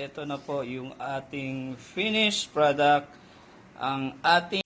ito na po yung ating finished product. Ang ating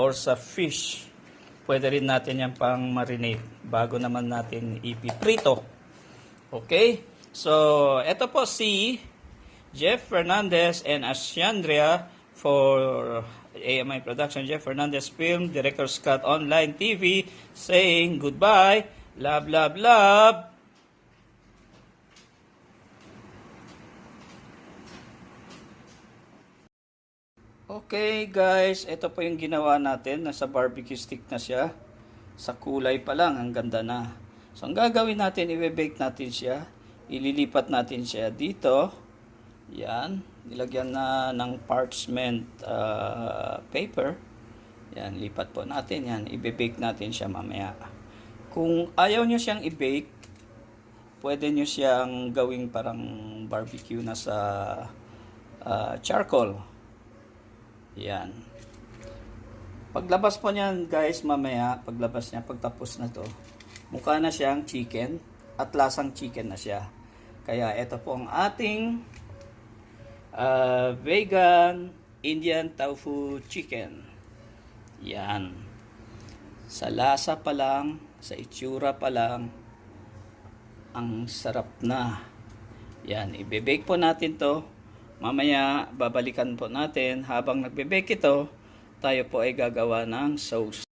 or sa fish, pwede rin natin yan pang marinate bago naman natin ipiprito. Okay? So, ito po si Jeff Fernandez and Ashandria for AMI Production. Jeff Fernandez Film, Director Scott Online TV, saying goodbye. Love, love, love. Okay guys, ito po yung ginawa natin. Nasa barbecue stick na siya. Sa kulay pa lang, ang ganda na. So ang gagawin natin, i-bake natin siya. Ililipat natin siya dito. Yan, nilagyan na ng parchment paper. Yan, lipat po natin yan. I-bake natin siya mamaya. Kung ayaw nyo siyang i-bake, pwede nyo siyang gawing parang barbecue na sa charcoal. Yan. Paglabas po niyan guys, mamaya, paglabas niya, pagtapos na to, mukha na siyang chicken at lasang chicken na siya. Kaya ito po ang ating vegan Indian tofu chicken. Yan. Sa lasa pa lang, sa itsura pa lang, ang sarap na. Yan, i-bake po natin to. Mamaya babalikan po natin habang nagbe-bake ito, tayo po ay gagawa ng sauce.